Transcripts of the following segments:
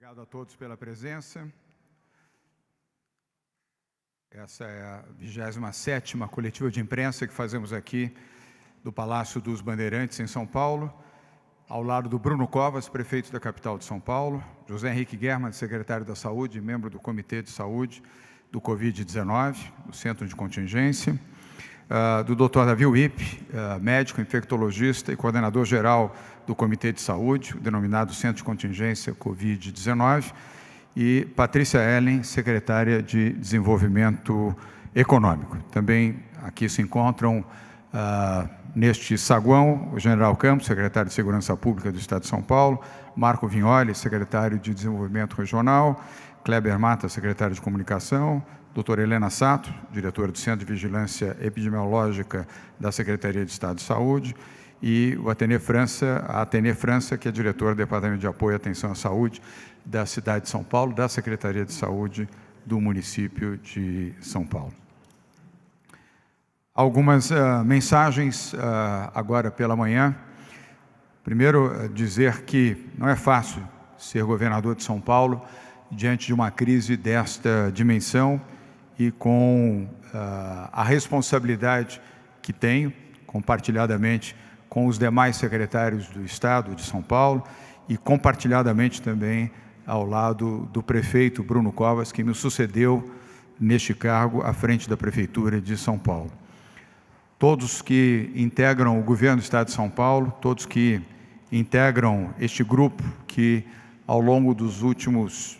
Obrigado a todos pela presença. Essa é a 27ª coletiva de imprensa que fazemos aqui do Palácio dos Bandeirantes, em São Paulo, ao lado do Bruno Covas, prefeito da capital de São Paulo, José Henrique Germann, secretário da Saúde, membro do Comitê de Saúde do Covid-19, do Centro de Contingência, do Dr. Davi Wipp, médico, infectologista e coordenador geral do Comitê de Saúde, o denominado Centro de Contingência Covid-19, e Patrícia Ellen, secretária de Desenvolvimento Econômico. Também aqui se encontram, neste saguão, o General Campos, secretário de Segurança Pública do Estado de São Paulo, Marco Vignoli, secretário de Desenvolvimento Regional, Kleber Mata, secretário de Comunicação, doutora Helena Sato, diretora do Centro de Vigilância Epidemiológica da Secretaria de Estado de Saúde, e o Atenê França, que é diretora do Departamento de Apoio e Atenção à Saúde da cidade de São Paulo, da Secretaria de Saúde do município de São Paulo. Algumas mensagens agora pela manhã. Primeiro, dizer que não é fácil ser governador de São Paulo diante de uma crise desta dimensão e com a responsabilidade que tenho, compartilhadamente com os demais secretários do Estado de São Paulo e compartilhadamente também ao lado do prefeito Bruno Covas, que me sucedeu neste cargo à frente da Prefeitura de São Paulo. Todos que integram o governo do Estado de São Paulo, todos que integram este grupo que ao longo dos últimos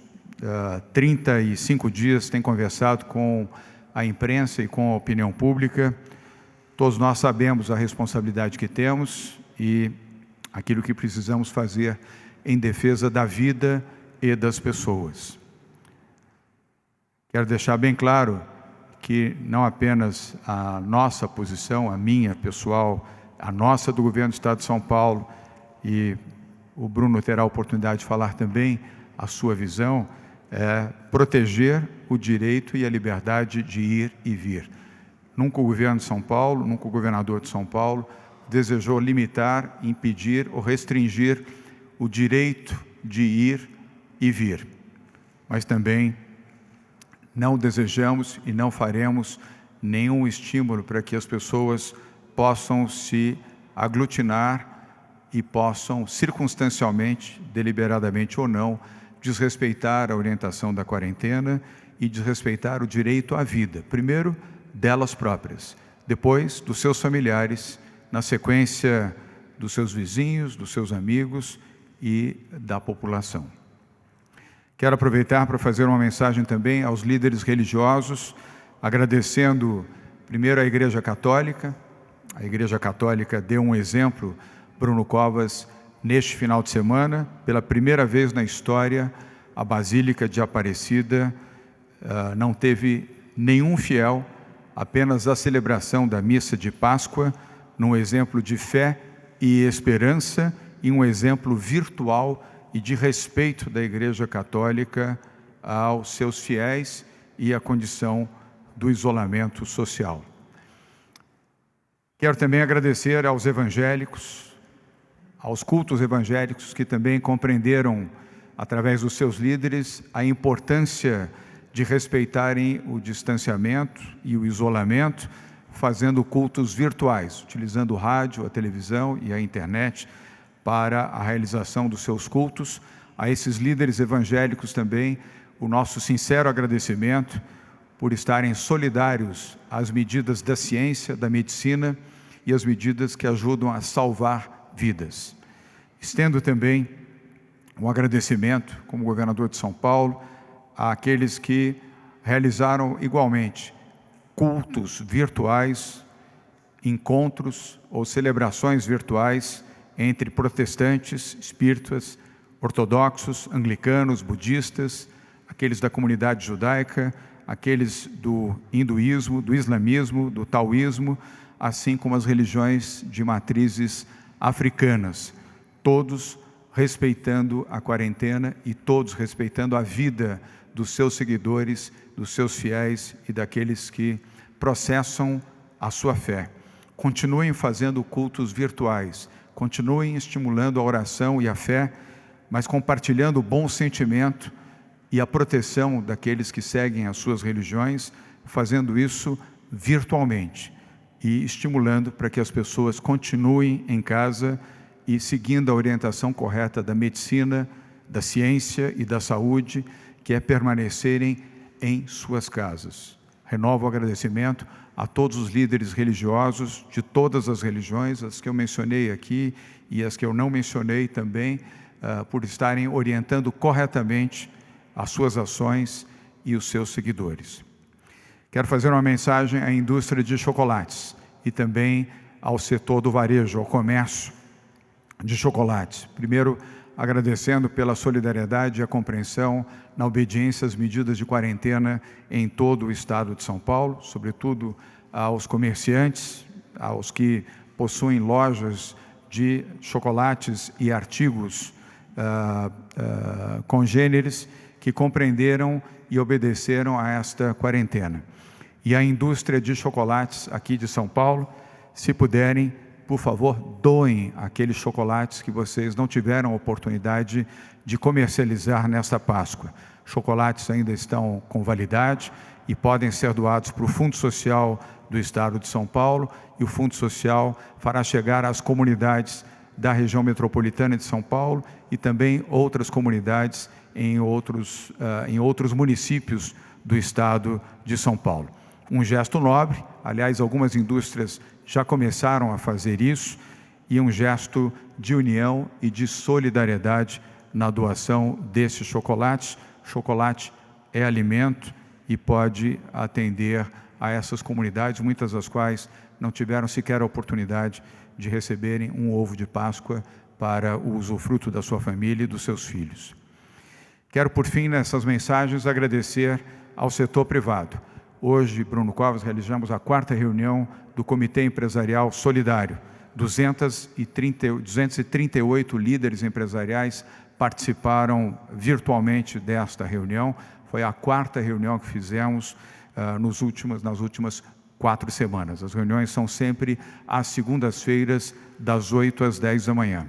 35 dias tem conversado com a imprensa e com a opinião pública, todos nós sabemos a responsabilidade que temos e aquilo que precisamos fazer em defesa da vida e das pessoas. Quero deixar bem claro que não apenas a nossa posição, a minha pessoal, a nossa do governo do Estado de São Paulo, e o Bruno terá a oportunidade de falar também a sua visão, é proteger o direito e a liberdade de ir e vir. Nunca o governo de São Paulo, nunca o governador de São Paulo desejou limitar, impedir ou restringir o direito de ir e vir. Mas também não desejamos e não faremos nenhum estímulo para que as pessoas possam se aglutinar e possam circunstancialmente, deliberadamente ou não, desrespeitar a orientação da quarentena e desrespeitar o direito à vida. Primeiro, delas próprias, depois dos seus familiares, na sequência dos seus vizinhos, dos seus amigos e da população. Quero aproveitar para fazer uma mensagem também aos líderes religiosos, agradecendo primeiro a Igreja Católica. A Igreja Católica deu um exemplo, Bruno Covas, neste final de semana, pela primeira vez na história, a Basílica de Aparecida não teve nenhum fiel, apenas a celebração da missa de Páscoa, num exemplo de fé e esperança e um exemplo virtual e de respeito da Igreja Católica aos seus fiéis e à condição do isolamento social. Quero também agradecer aos evangélicos, aos cultos evangélicos que também compreenderam, através dos seus líderes, a importância de respeitarem o distanciamento e o isolamento, fazendo cultos virtuais, utilizando o rádio, a televisão e a internet para a realização dos seus cultos. A esses líderes evangélicos também, o nosso sincero agradecimento por estarem solidários às medidas da ciência, da medicina e as medidas que ajudam a salvar vidas. Estendo também um agradecimento, como governador de São Paulo, àqueles que realizaram igualmente cultos virtuais, encontros ou celebrações virtuais entre protestantes, espíritas, ortodoxos, anglicanos, budistas, aqueles da comunidade judaica, aqueles do hinduísmo, do islamismo, do taoísmo, assim como as religiões de matrizes africanas, todos respeitando a quarentena e todos respeitando a vida dos seus seguidores, dos seus fiéis e daqueles que processam a sua fé. Continuem fazendo cultos virtuais, continuem estimulando a oração e a fé, mas compartilhando o bom sentimento e a proteção daqueles que seguem as suas religiões, fazendo isso virtualmente e estimulando para que as pessoas continuem em casa e seguindo a orientação correta da medicina, da ciência e da saúde, que é permanecerem em suas casas. Renovo o agradecimento a todos os líderes religiosos de todas as religiões, as que eu mencionei aqui e as que eu não mencionei também, por estarem orientando corretamente as suas ações e os seus seguidores. Quero fazer uma mensagem à indústria de chocolates e também ao setor do varejo, ao comércio de chocolates. Primeiro, agradecendo pela solidariedade e a compreensão na obediência às medidas de quarentena em todo o estado de São Paulo, sobretudo aos comerciantes, aos que possuem lojas de chocolates e artigos congêneres, que compreenderam e obedeceram a esta quarentena. E a indústria de chocolates aqui de São Paulo, se puderem, por favor, doem aqueles chocolates que vocês não tiveram oportunidade de comercializar nesta Páscoa. Chocolates ainda estão com validade e podem ser doados para o Fundo Social do Estado de São Paulo, e o Fundo Social fará chegar às comunidades da região metropolitana de São Paulo e também outras comunidades em outros municípios do Estado de São Paulo. Um gesto nobre, aliás, algumas indústrias já começaram a fazer isso, e um gesto de união e de solidariedade na doação desses chocolates. Chocolate é alimento e pode atender a essas comunidades, muitas das quais não tiveram sequer a oportunidade de receberem um ovo de Páscoa para o usufruto da sua família e dos seus filhos. Quero, por fim, nessas mensagens, agradecer ao setor privado. Hoje, Bruno Covas, realizamos a 4ª reunião do Comitê Empresarial Solidário. 238 líderes empresariais participaram virtualmente desta reunião. Foi a 4ª reunião que fizemos nas últimas 4 semanas. As reuniões são sempre às segundas-feiras, das 8 às 10 da manhã.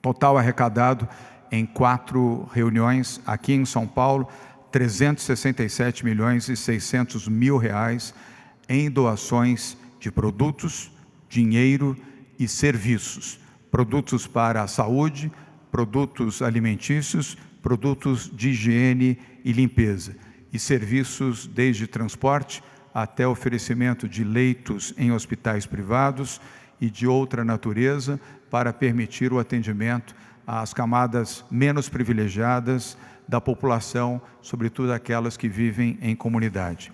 Total arrecadado em 4 reuniões aqui em São Paulo, R$367.600.000 em doações de produtos, dinheiro e serviços. Produtos para a saúde, produtos alimentícios, produtos de higiene e limpeza. E serviços desde transporte até oferecimento de leitos em hospitais privados e de outra natureza para permitir o atendimento às camadas menos privilegiadas da população, sobretudo aquelas que vivem em comunidade.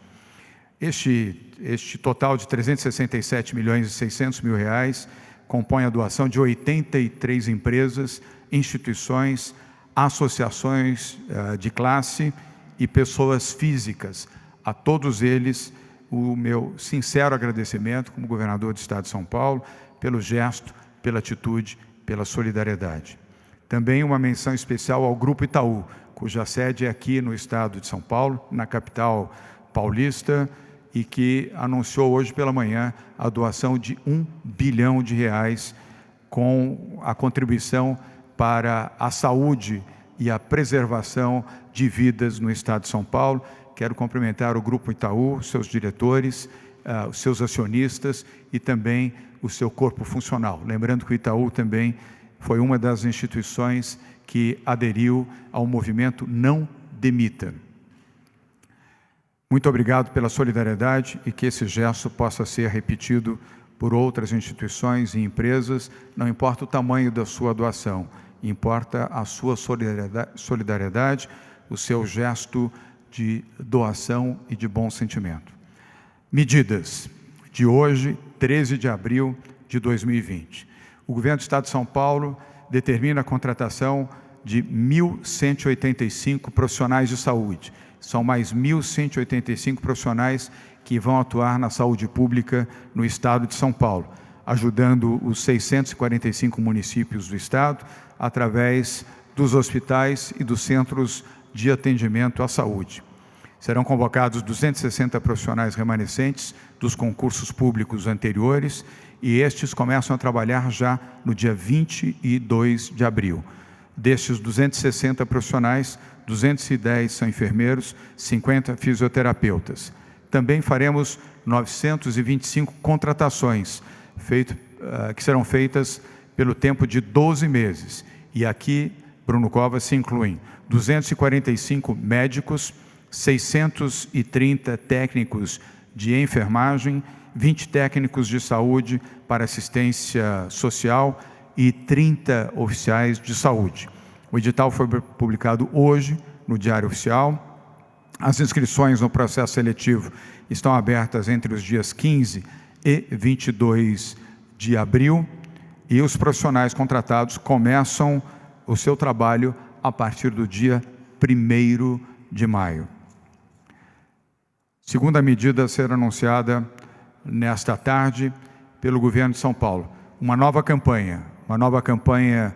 Este total de R$367.600.000 compõe a doação de 83 empresas, instituições, associações de classe e pessoas físicas. A todos eles, o meu sincero agradecimento como governador do Estado de São Paulo, pelo gesto, pela atitude, pela solidariedade. Também uma menção especial ao Grupo Itaú, cuja sede é aqui no Estado de São Paulo, na capital paulista, e que anunciou hoje pela manhã a doação de R$1 bilhão com a contribuição para a saúde e a preservação de vidas no Estado de São Paulo. Quero cumprimentar o Grupo Itaú, seus diretores, os seus acionistas e também o seu corpo funcional. Lembrando que o Itaú também foi uma das instituições que aderiu ao movimento Não Demita. Muito obrigado pela solidariedade e que esse gesto possa ser repetido por outras instituições e empresas. Não importa o tamanho da sua doação, importa a sua solidariedade, o seu gesto de doação e de bom sentimento. Medidas de hoje, 13 de abril de 2020. O Governo do Estado de São Paulo determina a contratação de 1.185 profissionais de saúde. São mais 1.185 profissionais que vão atuar na saúde pública no Estado de São Paulo, ajudando os 645 municípios do Estado através dos hospitais e dos centros de atendimento à saúde. Serão convocados 260 profissionais remanescentes dos concursos públicos anteriores e estes começam a trabalhar já no dia 22 de abril. Destes 260 profissionais, 210 são enfermeiros, 50 fisioterapeutas. Também faremos 925 contratações, que serão feitas pelo tempo de 12 meses. E aqui, Bruno Covas, se incluem 245 médicos, 630 técnicos de enfermagem, 20 técnicos de saúde para assistência social e 30 oficiais de saúde. O edital foi publicado hoje no Diário Oficial. As inscrições no processo seletivo estão abertas entre os dias 15 e 22 de abril e os profissionais contratados começam o seu trabalho a partir do dia 1º de maio. Segunda medida a ser anunciada nesta tarde pelo governo de São Paulo, uma nova campanha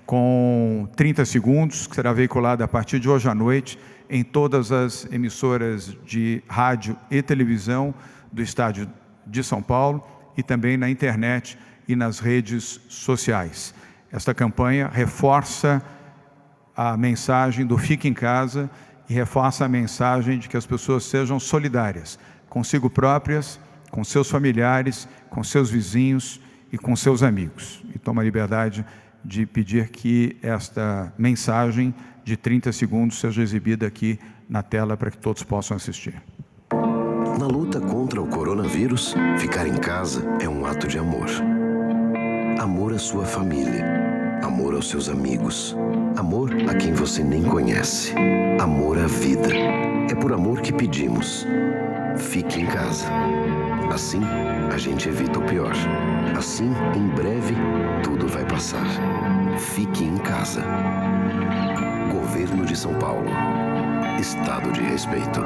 com 30 segundos, que será veiculada a partir de hoje à noite em todas as emissoras de rádio e televisão do estado de São Paulo e também na internet e nas redes sociais. Esta campanha reforça a mensagem do Fique em Casa e reforça a mensagem de que as pessoas sejam solidárias consigo próprias, com seus familiares, com seus vizinhos e com seus amigos. E tomo a liberdade de pedir que esta mensagem de 30 segundos seja exibida aqui na tela para que todos possam assistir. Na luta contra o coronavírus, ficar em casa é um ato de amor. Amor à sua família, amor aos seus amigos, amor a quem você nem conhece, amor à vida. É por amor que pedimos: fique em casa. Assim, a gente evita o pior. Assim, em breve, tudo vai passar. Fique em casa. Governo de São Paulo. Estado de respeito.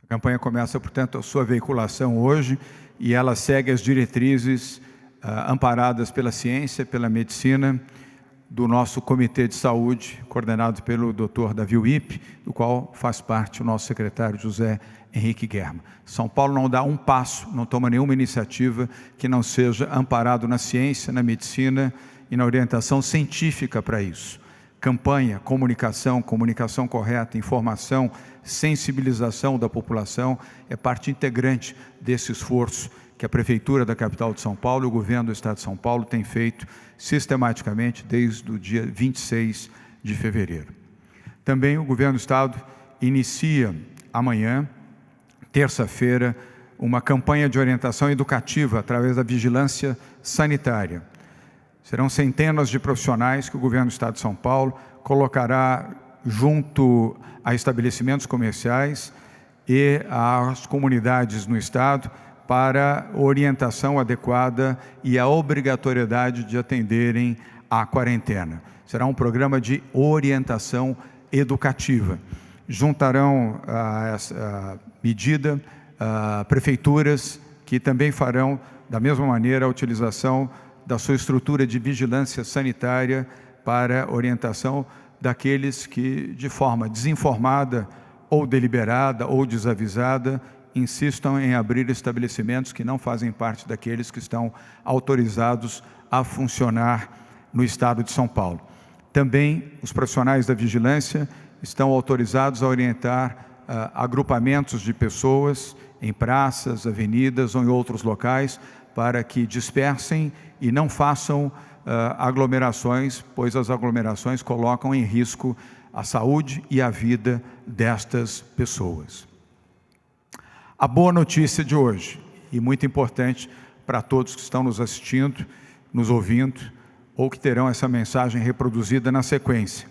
A campanha começa, portanto, a sua veiculação hoje e ela segue as diretrizes amparadas pela ciência, pela medicina, do nosso Comitê de Saúde, coordenado pelo Dr. Davi Wipp, do qual faz parte o nosso secretário José Henrique Guerra. São Paulo não dá um passo, não toma nenhuma iniciativa que não seja amparado na ciência, na medicina e na orientação científica para isso. Campanha, comunicação correta, informação, sensibilização da população é parte integrante desse esforço que a Prefeitura da capital de São Paulo e o Governo do Estado de São Paulo têm feito sistematicamente desde o dia 26 de fevereiro. Também o Governo do Estado inicia amanhã, terça-feira, uma campanha de orientação educativa através da vigilância sanitária. Serão centenas de profissionais que o Governo do Estado de São Paulo colocará junto a estabelecimentos comerciais e às comunidades no Estado para orientação adequada e a obrigatoriedade de atenderem à quarentena. Será um programa de orientação educativa. Juntarão a essa medida prefeituras que também farão, da mesma maneira, a utilização da sua estrutura de vigilância sanitária para orientação daqueles que, de forma desinformada ou deliberada ou desavisada, insistam em abrir estabelecimentos que não fazem parte daqueles que estão autorizados a funcionar no Estado de São Paulo. Também os profissionais da vigilância estão autorizados a orientar agrupamentos de pessoas em praças, avenidas ou em outros locais para que dispersem e não façam aglomerações, pois as aglomerações colocam em risco a saúde e a vida destas pessoas. A boa notícia de hoje, e muito importante para todos que estão nos assistindo, nos ouvindo, ou que terão essa mensagem reproduzida na sequência.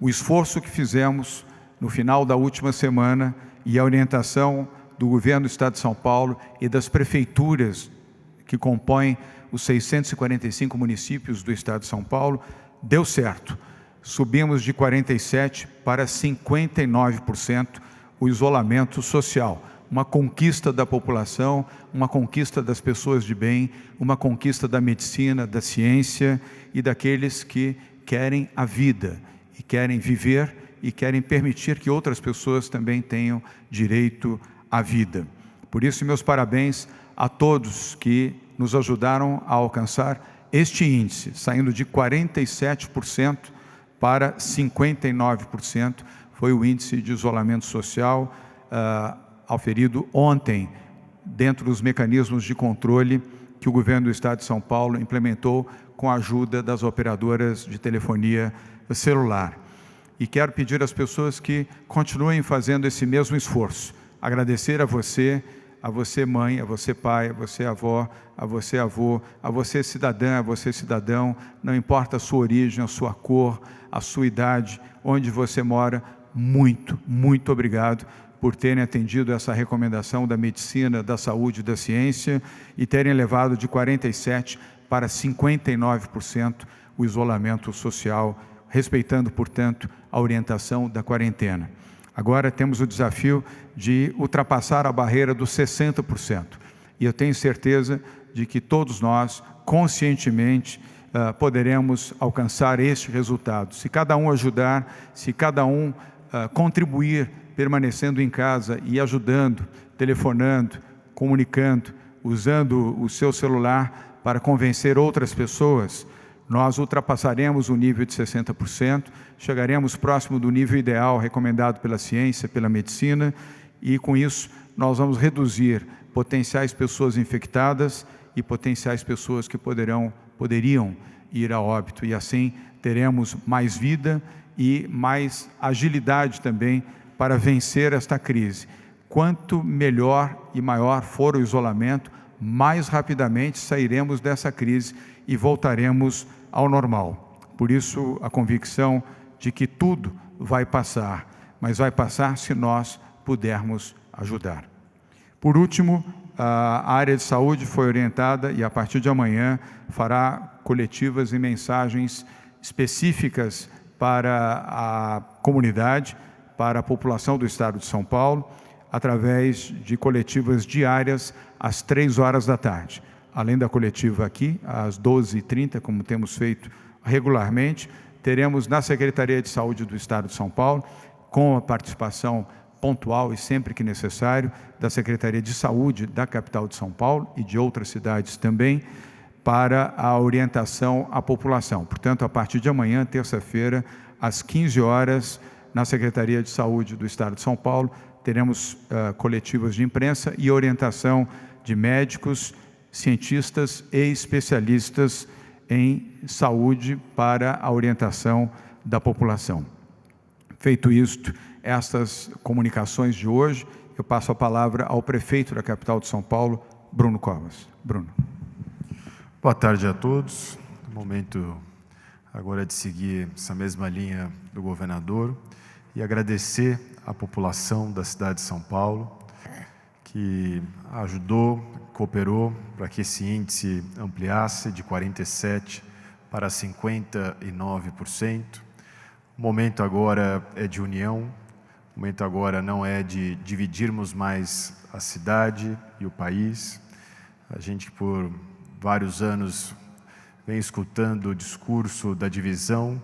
O esforço que fizemos no final da última semana e a orientação do Governo do Estado de São Paulo e das prefeituras que compõem os 645 municípios do Estado de São Paulo, deu certo. Subimos de 47% para 59% o isolamento social. Uma conquista da população, uma conquista das pessoas de bem, uma conquista da medicina, da ciência e daqueles que querem a vida e querem viver e querem permitir que outras pessoas também tenham direito à vida. Por isso, meus parabéns a todos que nos ajudaram a alcançar este índice, saindo de 47% para 59%, foi o índice de isolamento social auferido ontem, dentro dos mecanismos de controle que o governo do Estado de São Paulo implementou com a ajuda das operadoras de telefonia celular. E quero pedir às pessoas que continuem fazendo esse mesmo esforço. Agradecer a você mãe, a você pai, a você avó, a você avô, a você cidadã, a você cidadão, não importa a sua origem, a sua cor, a sua idade, onde você mora, muito, muito obrigado por terem atendido essa recomendação da medicina, da saúde e da ciência e terem levado de 47% para 59% o isolamento social, respeitando, portanto, a orientação da quarentena. Agora temos o desafio de ultrapassar a barreira dos 60%. E eu tenho certeza de que todos nós, conscientemente, poderemos alcançar este resultado. Se cada um ajudar, se cada um contribuir, permanecendo em casa e ajudando, telefonando, comunicando, usando o seu celular para convencer outras pessoas, nós ultrapassaremos o nível de 60%, chegaremos próximo do nível ideal recomendado pela ciência, pela medicina, e com isso nós vamos reduzir potenciais pessoas infectadas e potenciais pessoas que poderiam ir a óbito, e assim teremos mais vida e mais agilidade também para vencer esta crise. Quanto melhor e maior for o isolamento, mais rapidamente sairemos dessa crise e voltaremos ao normal. Por isso, a convicção de que tudo vai passar, mas vai passar se nós pudermos ajudar. Por último, a área de saúde foi orientada e, a partir de amanhã, fará coletivas e mensagens específicas para a comunidade, para a população do Estado de São Paulo, através de coletivas diárias às 15h. Além da coletiva aqui, às 12h30, como temos feito regularmente, teremos na Secretaria de Saúde do Estado de São Paulo, com a participação pontual e sempre que necessário, da Secretaria de Saúde da capital de São Paulo e de outras cidades também, para a orientação à população. Portanto, a partir de amanhã, terça-feira, às 15h, na Secretaria de Saúde do Estado de São Paulo, teremos coletivas de imprensa e orientação de médicos, cientistas e especialistas em saúde para a orientação da população. Feito isto, estas comunicações de hoje, eu passo a palavra ao prefeito da capital de São Paulo, Bruno Covas. Bruno. Boa tarde a todos. Momento agora de seguir essa mesma linha do governador e agradecer à população da cidade de São Paulo que ajudou, cooperou para que esse índice ampliasse de 47% para 59%. O momento agora é de união, o momento agora não é de dividirmos mais a cidade e o país. A gente, por vários anos, vem escutando o discurso da divisão.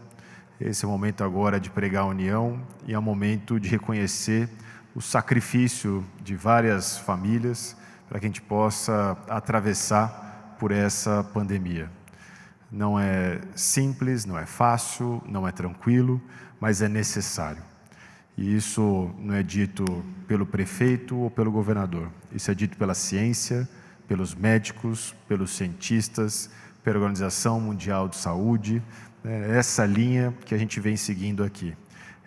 Esse é o momento agora de pregar a união e é o momento de reconhecer o sacrifício de várias famílias para que a gente possa atravessar por essa pandemia. Não é simples, não é fácil, não é tranquilo, mas é necessário. E isso não é dito pelo prefeito ou pelo governador. Isso é dito pela ciência, pelos médicos, pelos cientistas, pela Organização Mundial de Saúde. É essa linha que a gente vem seguindo aqui.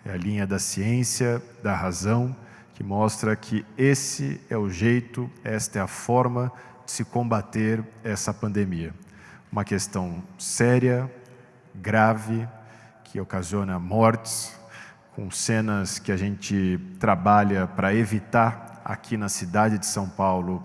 É a linha da ciência, da razão, que mostra que esse é o jeito, esta é a forma de se combater essa pandemia. Uma questão séria, grave, que ocasiona mortes, com cenas que a gente trabalha para evitar aqui na cidade de São Paulo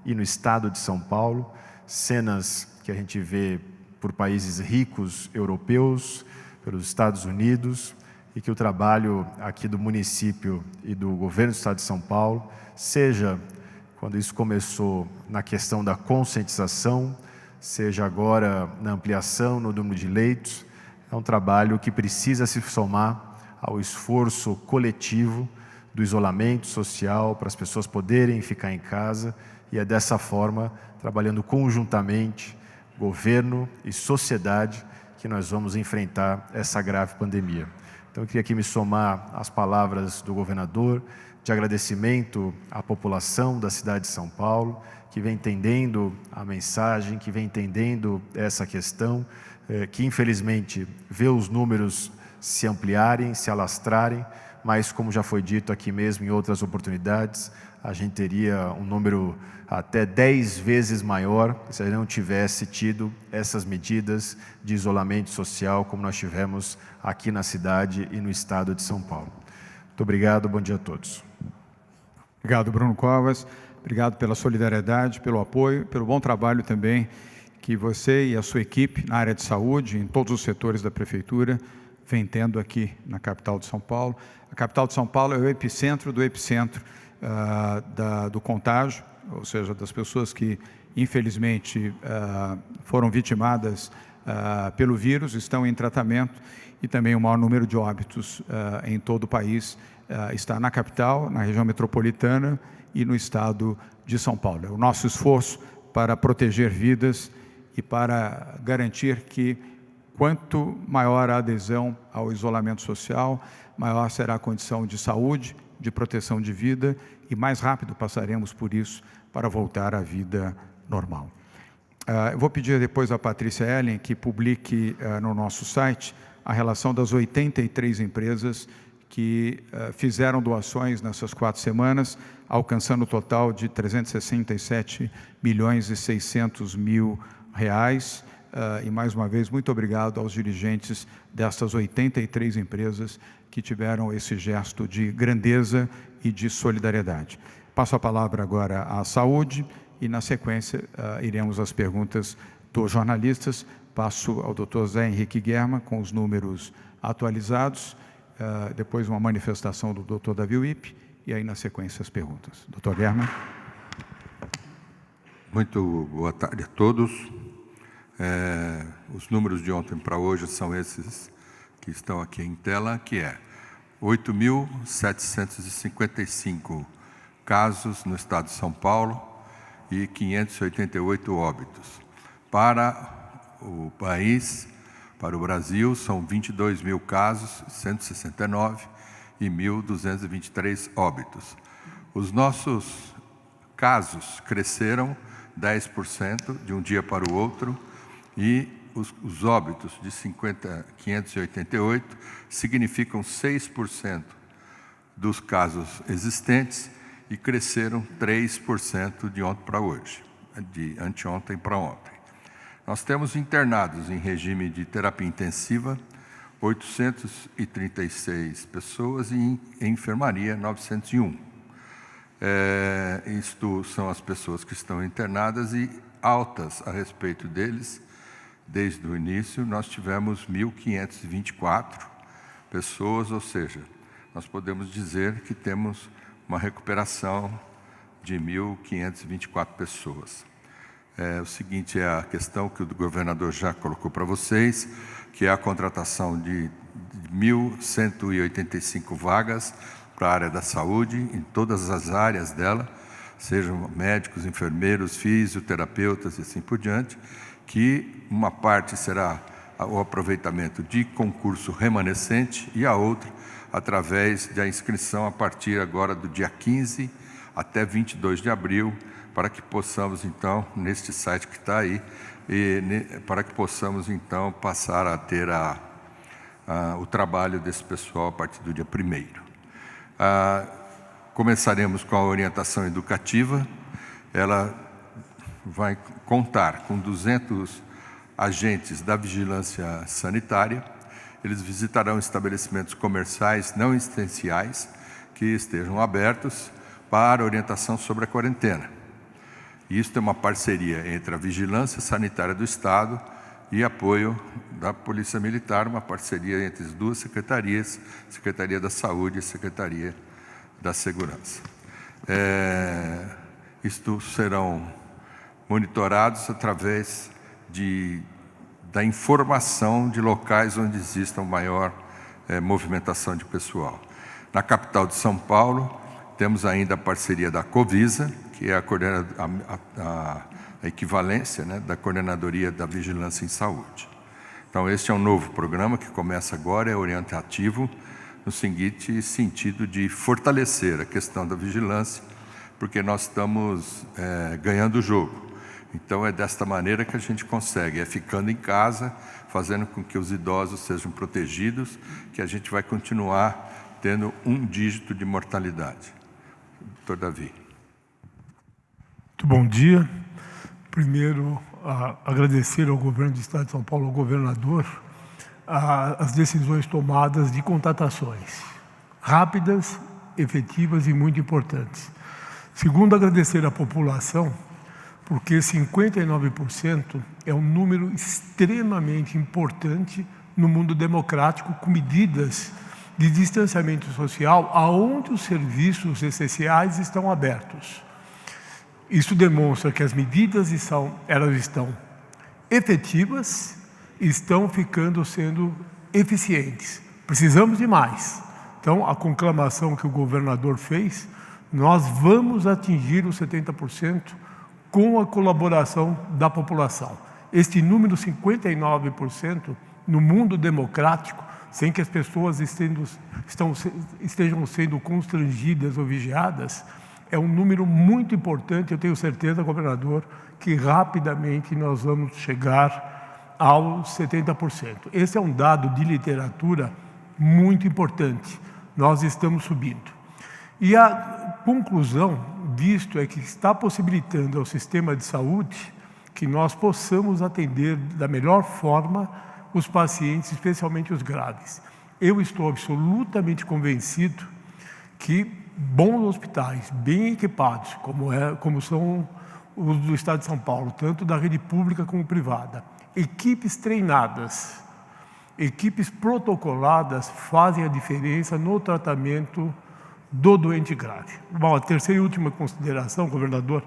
e no estado de São Paulo, cenas que a gente vê por países ricos europeus, pelos Estados Unidos, e que o trabalho aqui do município e do governo do Estado de São Paulo, seja quando isso começou na questão da conscientização, seja agora na ampliação no número de leitos, é um trabalho que precisa se somar ao esforço coletivo do isolamento social, para as pessoas poderem ficar em casa, e é dessa forma, trabalhando conjuntamente governo e sociedade que nós vamos enfrentar essa grave pandemia. Então, eu queria aqui me somar às palavras do governador, de agradecimento à população da cidade de São Paulo, que vem entendendo a mensagem, que vem entendendo essa questão, que infelizmente vê os números se ampliarem, se alastrarem, mas como já foi dito aqui mesmo em outras oportunidades, a gente teria um número até 10 vezes maior se a gente não tivesse tido essas medidas de isolamento social como nós tivemos aqui na cidade e no estado de São Paulo. Muito obrigado, bom dia a todos. Obrigado, Bruno Covas. Obrigado pela solidariedade, pelo apoio, pelo bom trabalho também que você e a sua equipe na área de saúde, em todos os setores da Prefeitura, vem tendo aqui na capital de São Paulo. A capital de São Paulo é o epicentro do epicentro do contágio, ou seja, das pessoas que, infelizmente, foram vitimadas pelo vírus, estão em tratamento, e também o maior número de óbitos em todo o país está na capital, na região metropolitana e no estado de São Paulo. É o nosso esforço para proteger vidas e para garantir que, quanto maior a adesão ao isolamento social, maior será a condição de saúde, de proteção de vida, e mais rápido passaremos por isso para voltar à vida normal. Eu vou pedir depois à Patrícia Ellen que publique no nosso site a relação das 83 empresas que fizeram doações nessas 4 semanas, alcançando o total de 367.600.000 reais. E, mais uma vez, muito obrigado aos dirigentes dessas 83 empresas que tiveram esse gesto de grandeza e de solidariedade. Passo a palavra agora à saúde e, na sequência, iremos às perguntas dos jornalistas. Passo ao Dr. Zé Henrique Germa com os números atualizados, depois uma manifestação do Dr. Davi Wipp e aí, na sequência, as perguntas. Dr. Germa. Muito boa tarde a todos. Os números de ontem para hoje são esses que estão aqui em tela, que é 8.755 casos no estado de São Paulo e 588 óbitos. Para o país, para o Brasil, são 22 mil casos, 169 e 1.223 óbitos. Os nossos casos cresceram 10% de um dia para o outro, e os óbitos de 588 significam 6% dos casos existentes e cresceram 3% de ontem para hoje, de anteontem para ontem. Nós temos internados em regime de terapia intensiva 836 pessoas e em enfermaria 901. Isto são as pessoas que estão internadas e altas a respeito deles. Desde o início, nós tivemos 1.524 pessoas, ou seja, nós podemos dizer que temos uma recuperação de 1.524 pessoas. O seguinte é a questão que o governador já colocou para vocês, que é a contratação de 1.185 vagas para a área da saúde, em todas as áreas dela, sejam médicos, enfermeiros, fisioterapeutas e assim por diante, que uma parte será o aproveitamento de concurso remanescente e a outra através da inscrição a partir agora do dia 15 até 22 de abril, para que possamos então, neste site que está aí, para que possamos então passar a ter o trabalho desse pessoal a partir do dia 1º. Começaremos com a orientação educativa. Ela vai contar com 200 agentes da vigilância sanitária. Eles visitarão estabelecimentos comerciais não essenciais que estejam abertos para orientação sobre a quarentena. Isso é uma parceria entre a Vigilância Sanitária do Estado e apoio da Polícia Militar, uma parceria entre as duas secretarias, Secretaria da Saúde e Secretaria da Segurança. Isto serão monitorados através da informação de locais onde exista maior movimentação de pessoal. Na capital de São Paulo, temos ainda a parceria da Covisa, que é a a equivalência, né, da Coordenadoria da Vigilância em Saúde. Então, este é um novo programa que começa agora, é orientativo, no seguinte sentido de fortalecer a questão da vigilância, porque nós estamos ganhando o jogo. Então, é desta maneira que a gente consegue, é ficando em casa, fazendo com que os idosos sejam protegidos, que a gente vai continuar tendo 1 dígito de mortalidade. Doutor Davi. Muito bom dia. Primeiro, agradecer ao governo do Estado de São Paulo, ao governador, as decisões tomadas de contratações rápidas, efetivas e muito importantes. Segundo, agradecer à população, porque 59% é um número extremamente importante no mundo democrático, com medidas de distanciamento social, aonde os serviços essenciais estão abertos. Isso demonstra que as medidas elas estão efetivas e estão sendo eficientes. Precisamos de mais. Então, a conclamação que o governador fez, nós vamos atingir os 70% com a colaboração da população. Este número 59% no mundo democrático, sem que as pessoas estejam sendo constrangidas ou vigiadas, é um número muito importante. Eu tenho certeza, governador, que rapidamente nós vamos chegar aos 70%. Esse é um dado de literatura muito importante. Nós estamos subindo. E a conclusão disto é que está possibilitando ao sistema de saúde que nós possamos atender da melhor forma os pacientes, especialmente os graves. Eu estou absolutamente convencido que bons hospitais, bem equipados, como são os do Estado de São Paulo, tanto da rede pública como privada, equipes treinadas, equipes protocoladas, fazem a diferença no tratamento do doente grave. Bom, a terceira e última consideração, governador,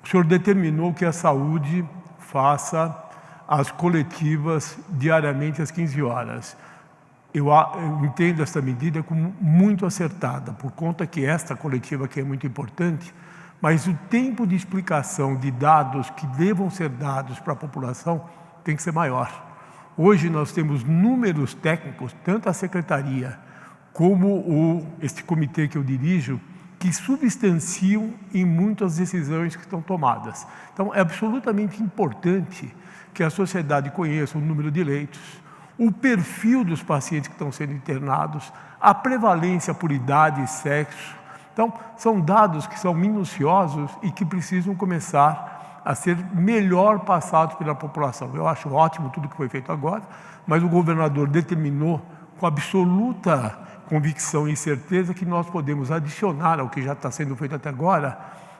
o senhor determinou que a saúde faça as coletivas diariamente às 15 horas. Eu entendo esta medida como muito acertada, por conta que esta coletiva aqui é muito importante, mas o tempo de explicação de dados que devam ser dados para a população tem que ser maior. Hoje nós temos números técnicos, tanto a secretaria como este comitê que eu dirijo, que substanciam em muitas decisões que estão tomadas. Então, é absolutamente importante que a sociedade conheça o número de leitos, o perfil dos pacientes que estão sendo internados, a prevalência por idade e sexo. Então, são dados que são minuciosos e que precisam começar a ser melhor passados pela população. Eu acho ótimo tudo que foi feito agora, mas o governador determinou com absoluta convicção e certeza que nós podemos adicionar ao que já está sendo feito até agora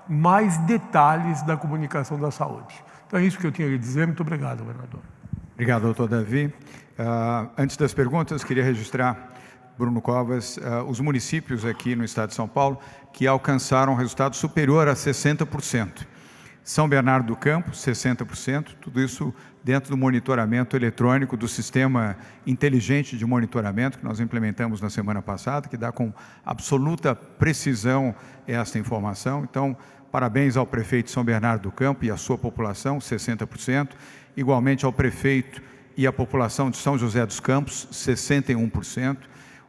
mais detalhes da comunicação da saúde. Então é isso que eu tinha a dizer. Muito obrigado, governador. Obrigado, doutor Davi. Antes das perguntas, queria registrar, Bruno Covas, os municípios aqui no estado de São Paulo que alcançaram um resultado superior a 60%. São Bernardo do Campo, 60%, tudo isso dentro do monitoramento eletrônico do sistema inteligente de monitoramento que nós implementamos na semana passada, que dá com absoluta precisão esta informação. Então, parabéns ao prefeito de São Bernardo do Campo e à sua população, 60%. Igualmente ao prefeito e à população de São José dos Campos, 61%.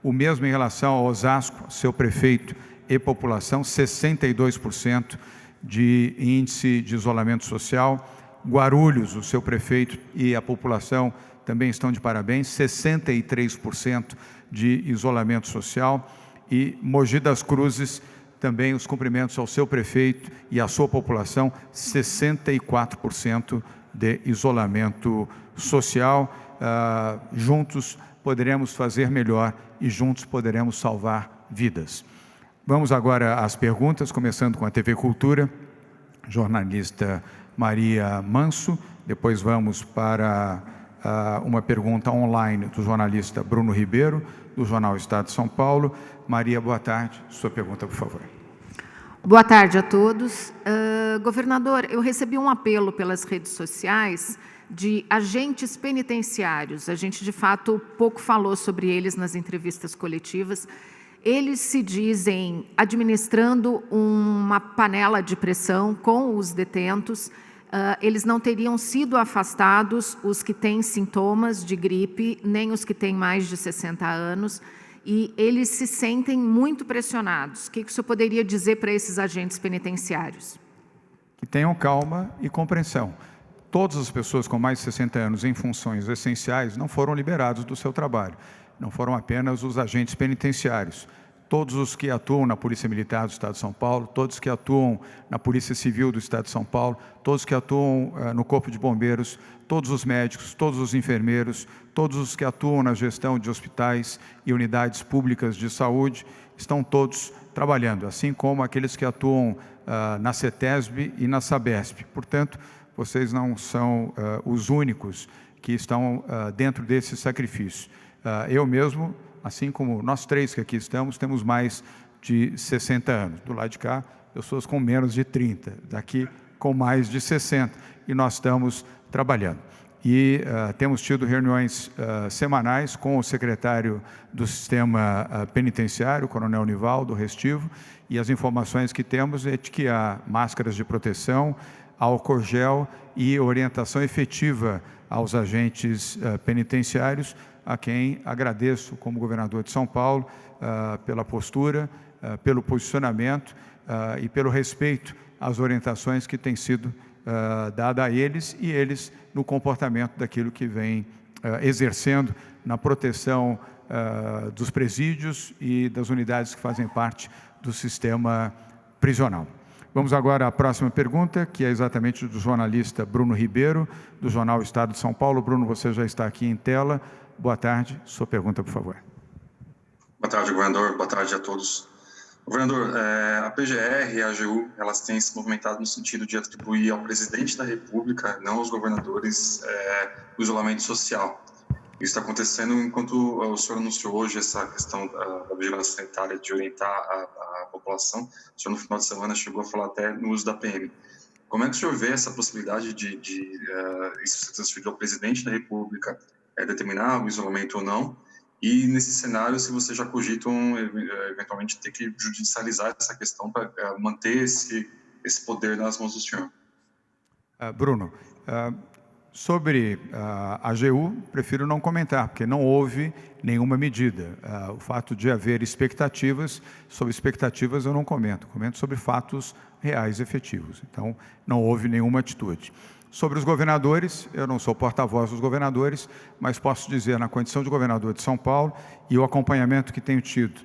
O mesmo em relação ao Osasco, seu prefeito e população, 62% de índice de isolamento social. Guarulhos, o seu prefeito e a população também estão de parabéns, 63% de isolamento social. E Mogi das Cruzes, também os cumprimentos ao seu prefeito e à sua população, 64% de isolamento social. Juntos poderemos fazer melhor e juntos poderemos salvar vidas. Vamos agora às perguntas, começando com a TV Cultura, jornalista Maria Manso. Depois vamos para uma pergunta online do jornalista Bruno Ribeiro, do jornal Estado de São Paulo. Maria, boa tarde. Sua pergunta, por favor. Boa tarde a todos. Governador, eu recebi um apelo pelas redes sociais de agentes penitenciários. A gente, de fato, pouco falou sobre eles nas entrevistas coletivas. Eles se dizem administrando uma panela de pressão com os detentos, eles não teriam sido afastados, os que têm sintomas de gripe, nem os que têm mais de 60 anos, e eles se sentem muito pressionados. O que o senhor poderia dizer para esses agentes penitenciários? Que tenham calma e compreensão. Todas as pessoas com mais de 60 anos em funções essenciais não foram liberados do seu trabalho. Não foram apenas os agentes penitenciários. Todos os que atuam na Polícia Militar do Estado de São Paulo, todos que atuam na Polícia Civil do Estado de São Paulo, todos que atuam no Corpo de Bombeiros, todos os médicos, todos os enfermeiros, todos os que atuam na gestão de hospitais e unidades públicas de saúde, estão todos trabalhando, assim como aqueles que atuam na CETESB e na SABESP. Portanto, vocês não são os únicos que estão dentro desse sacrifício. Eu mesmo, assim como nós três que aqui estamos, temos mais de 60 anos. Do lado de cá, pessoas com menos de 30, daqui com mais de 60, e nós estamos trabalhando. E temos tido reuniões semanais com o secretário do Sistema Penitenciário, o Coronel Nivaldo Restivo, e as informações que temos é de que há máscaras de proteção, álcool gel e orientação efetiva aos agentes penitenciários, a quem agradeço como governador de São Paulo pela postura, pelo posicionamento e pelo respeito às orientações que têm sido dadas a eles e eles no comportamento daquilo que vem exercendo na proteção dos presídios e das unidades que fazem parte do sistema prisional. Vamos agora à próxima pergunta, que é exatamente do jornalista Bruno Ribeiro, do jornal Estado de São Paulo. Bruno, você já está aqui em tela. Boa tarde. Sua pergunta, por favor. Boa tarde, governador. Boa tarde a todos. Governador, a PGR e a AGU, elas têm se movimentado no sentido de atribuir ao presidente da República, não aos governadores, o isolamento social. Isso está acontecendo enquanto o senhor anunciou hoje essa questão da vigilância sanitária, de orientar a população. O senhor, no final de semana, chegou a falar até no uso da PM. Como é que o senhor vê essa possibilidade de isso ser transferido ao presidente da República, determinar o isolamento ou não? E, nesse cenário, se vocês já cogitam, eventualmente, ter que judicializar essa questão para manter esse poder nas mãos do senhor? Bruno, sobre a AGU, prefiro não comentar, porque não houve nenhuma medida. O fato de haver expectativas, sobre expectativas eu não comento, comento sobre fatos reais, efetivos. Então, não houve nenhuma atitude. Sobre os governadores, eu não sou porta-voz dos governadores, mas posso dizer, na condição de governador de São Paulo, e o acompanhamento que tenho tido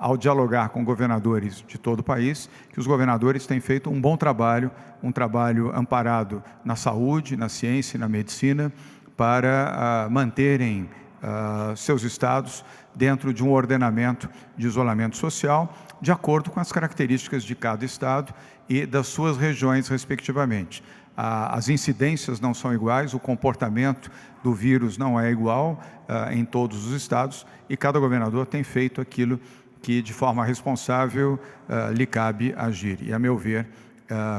ao dialogar com governadores de todo o país, que os governadores têm feito um bom trabalho, um trabalho amparado na saúde, na ciência e na medicina, para manterem seus estados dentro de um ordenamento de isolamento social, de acordo com as características de cada estado e das suas regiões, respectivamente. As incidências não são iguais, o comportamento do vírus não é igual em todos os estados e cada governador tem feito aquilo que de forma responsável lhe cabe agir. E, a meu ver,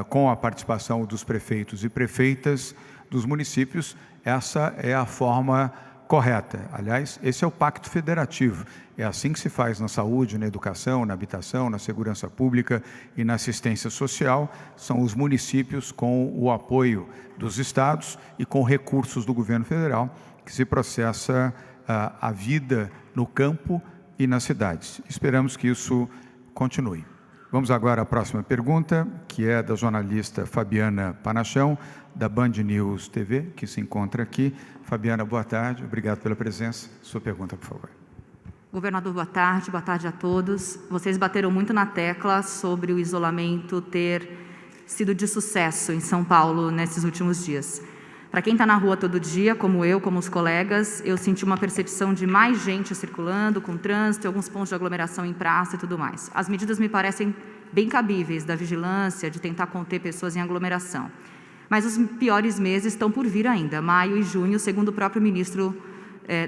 com a participação dos prefeitos e prefeitas dos municípios, essa é a forma correta. Aliás, esse é o pacto federativo. É assim que se faz na saúde, na educação, na habitação, na segurança pública e na assistência social. São os municípios, com o apoio dos estados e com recursos do governo federal, que se processa a vida no campo e nas cidades. Esperamos que isso continue. Vamos agora à próxima pergunta, que é da jornalista Fabiana Panachão, da Band News TV, que se encontra aqui. Fabiana, boa tarde. Obrigado pela presença. Sua pergunta, por favor. Governador, boa tarde a todos. Vocês bateram muito na tecla sobre o isolamento ter sido de sucesso em São Paulo nesses últimos dias. Para quem está na rua todo dia, como eu, como os colegas, eu senti uma percepção de mais gente circulando, com trânsito, alguns pontos de aglomeração em praça e tudo mais. As medidas me parecem bem cabíveis, da vigilância, de tentar conter pessoas em aglomeração. Mas os piores meses estão por vir ainda, maio e junho, segundo o próprio ministro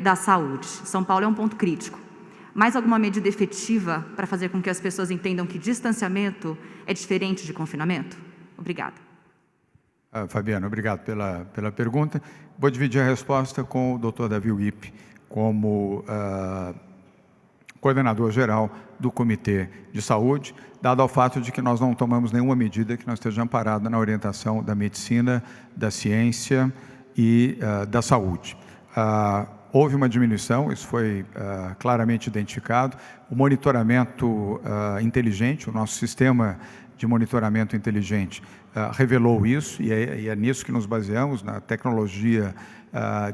da Saúde. São Paulo é um ponto crítico. Mais alguma medida efetiva para fazer com que as pessoas entendam que distanciamento é diferente de confinamento? Obrigada. Fabiana, obrigado pela pergunta. Vou dividir a resposta com o Dr. Davi Wipp, como coordenador-geral do Comitê de Saúde, dado ao fato de que nós não tomamos nenhuma medida que não esteja amparada na orientação da medicina, da ciência e da saúde. Houve uma diminuição, isso foi claramente identificado. O monitoramento inteligente, o nosso sistema de monitoramento inteligente revelou isso, e é nisso que nos baseamos, na tecnologia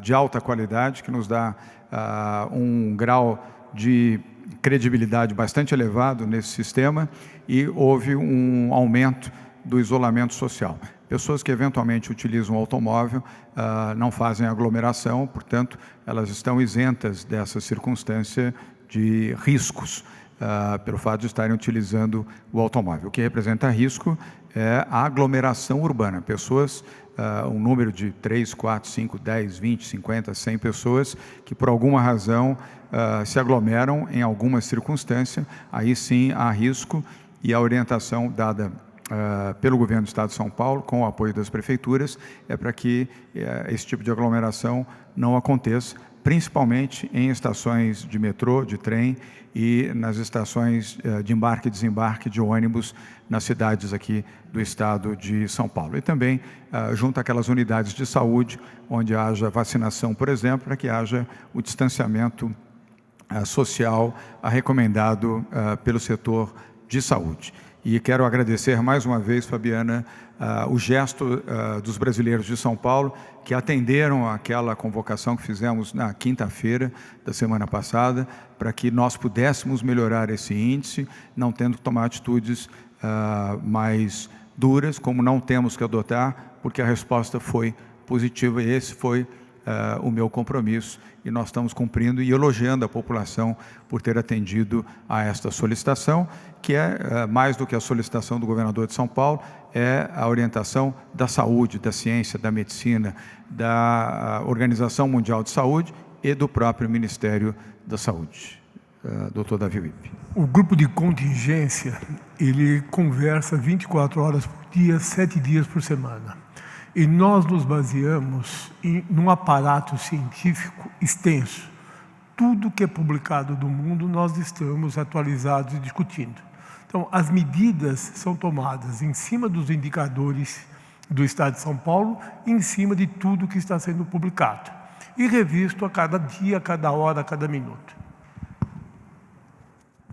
de alta qualidade, que nos dá um grau de credibilidade bastante elevado nesse sistema, e houve um aumento do isolamento social. Pessoas que eventualmente utilizam o automóvel não fazem aglomeração, portanto, elas estão isentas dessa circunstância de riscos, pelo fato de estarem utilizando o automóvel. O que representa risco é a aglomeração urbana. Pessoas, um número de 3, 4, 5, 10, 20, 50, 100 pessoas que por alguma razão se aglomeram em alguma circunstância, aí sim há risco, e a orientação dada pelo Governo do Estado de São Paulo, com o apoio das prefeituras, é para que esse tipo de aglomeração não aconteça, principalmente em estações de metrô, de trem e nas estações de embarque e desembarque de ônibus nas cidades aqui do Estado de São Paulo. E também junto àquelas unidades de saúde, onde haja vacinação, por exemplo, para que haja o distanciamento social recomendado pelo setor de saúde. E quero agradecer mais uma vez, Fabiana, o gesto dos brasileiros de São Paulo, que atenderam àquela convocação que fizemos na quinta-feira da semana passada, para que nós pudéssemos melhorar esse índice, não tendo que tomar atitudes mais duras, como não temos que adotar, porque a resposta foi positiva, e esse foi o meu compromisso, e nós estamos cumprindo e elogiando a população por ter atendido a esta solicitação, que é mais do que a solicitação do governador de São Paulo, é a orientação da saúde, da ciência, da medicina, da Organização Mundial de Saúde e do próprio Ministério da Saúde. Dr. Davi Wippe. O grupo de contingência, ele conversa 24 horas por dia, 7 dias por semana. E nós nos baseamos num aparato científico extenso. Tudo que é publicado do mundo, nós estamos atualizados e discutindo. Então, as medidas são tomadas em cima dos indicadores do Estado de São Paulo, e em cima de tudo que está sendo publicado. E revisto a cada dia, a cada hora, a cada minuto.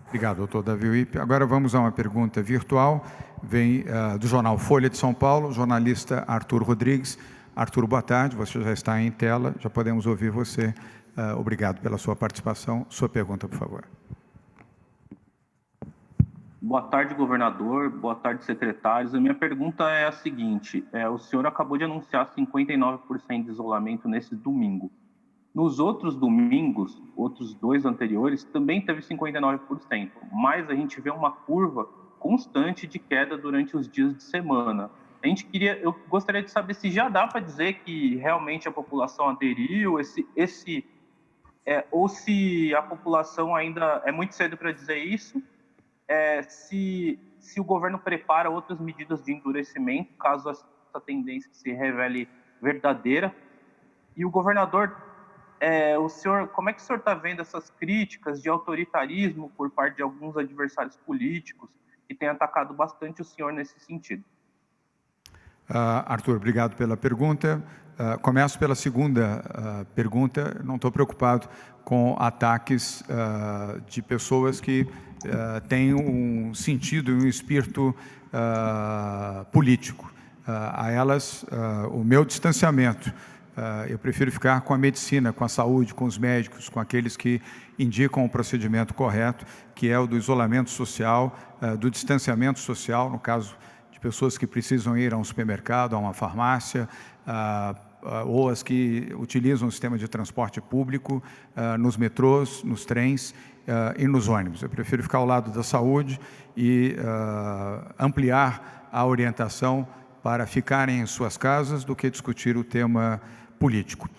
Obrigado, doutor Davi Wippe. Agora vamos a uma pergunta virtual. Vem do jornal Folha de São Paulo, jornalista Arthur Rodrigues. Arthur, boa tarde, você já está em tela, já podemos ouvir você. Obrigado pela sua participação. Sua pergunta, por favor. Boa tarde, governador. Boa tarde, secretários. A minha pergunta é a seguinte. O senhor acabou de anunciar 59% de isolamento nesse domingo. Nos outros domingos, outros 2 anteriores, também teve 59%, mas a gente vê uma curva constante de queda durante os dias de semana. Eu gostaria de saber se já dá para dizer que realmente a população aderiu, ou se a população ainda é muito cedo para dizer isso, se o governo prepara outras medidas de endurecimento, caso essa tendência se revele verdadeira. E o governador, como é que o senhor está vendo essas críticas de autoritarismo por parte de alguns adversários políticos que têm atacado bastante o senhor nesse sentido? Arthur, obrigado pela pergunta. Começo pela segunda pergunta. Não estou preocupado com ataques de pessoas que têm um sentido e um espírito político. A elas, o meu distanciamento. Eu prefiro ficar com a medicina, com a saúde, com os médicos, com aqueles que indicam o procedimento correto, que é o do isolamento social, do distanciamento social, no caso de pessoas que precisam ir a um supermercado, a uma farmácia, ou as que utilizam o sistema de transporte público, nos metrôs, nos trens e nos ônibus. Eu prefiro ficar ao lado da saúde e ampliar a orientação para ficarem em suas casas do que discutir o tema político.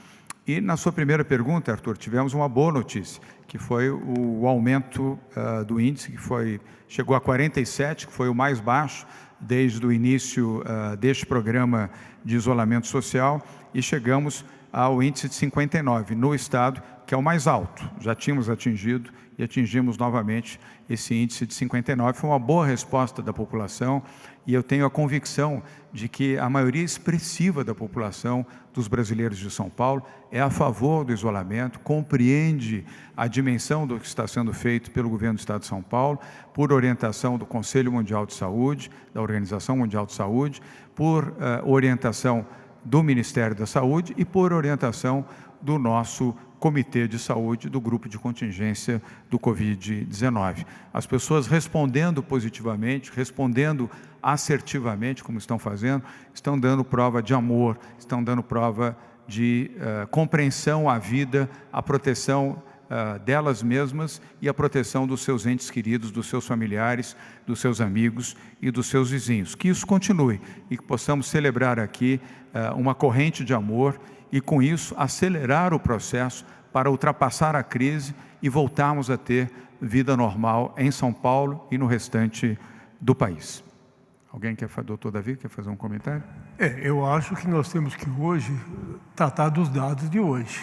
E na sua primeira pergunta, Arthur, tivemos uma boa notícia, que foi o aumento do índice, que chegou a 47, que foi o mais baixo desde o início deste programa de isolamento social, e chegamos ao índice de 59 no Estado, que é o mais alto. Já tínhamos atingido e atingimos novamente esse índice de 59. Foi uma boa resposta da população e eu tenho a convicção de que a maioria expressiva da população dos brasileiros de São Paulo é a favor do isolamento, compreende a dimensão do que está sendo feito pelo governo do Estado de São Paulo, por orientação do Conselho Mundial de Saúde, da Organização Mundial de Saúde, por orientação do Ministério da Saúde e por orientação do nosso Comitê de Saúde do Grupo de Contingência do Covid-19. As pessoas respondendo positivamente, respondendo assertivamente, como estão fazendo, estão dando prova de amor, estão dando prova de compreensão à vida, à proteção delas mesmas e a proteção dos seus entes queridos, dos seus familiares, dos seus amigos e dos seus vizinhos. Que isso continue e que possamos celebrar aqui uma corrente de amor e, com isso, acelerar o processo para ultrapassar a crise e voltarmos a ter vida normal em São Paulo e no restante do país. Alguém quer, doutor Davi, quer fazer um comentário? Eu acho que nós temos que hoje tratar dos dados de hoje.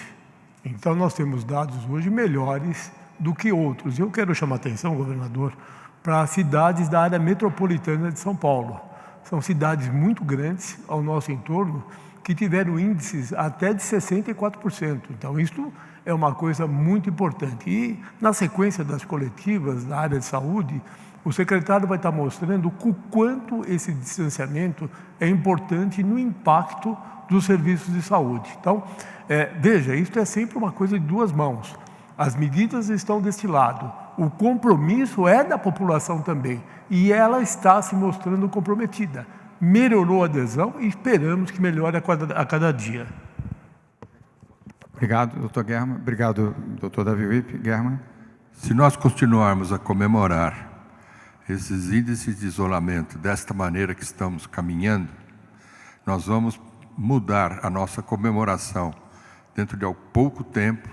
Então, nós temos dados hoje melhores do que outros. Eu quero chamar a atenção, governador, para as cidades da área metropolitana de São Paulo. São cidades muito grandes ao nosso entorno que tiveram índices até de 64%. Então, isso é uma coisa muito importante. E, na sequência das coletivas da área de saúde, o secretário vai estar mostrando o quanto esse distanciamento é importante no impacto dos serviços de saúde. Então, veja, isso é sempre uma coisa de duas mãos. As medidas estão deste lado, o compromisso é da população também, e ela está se mostrando comprometida. Melhorou a adesão e esperamos que melhore a cada dia. Obrigado, doutor German. Obrigado, doutor Davi Wippe. German. Se nós continuarmos a comemorar esses índices de isolamento desta maneira que estamos caminhando, nós vamos mudar a nossa comemoração dentro de pouco tempo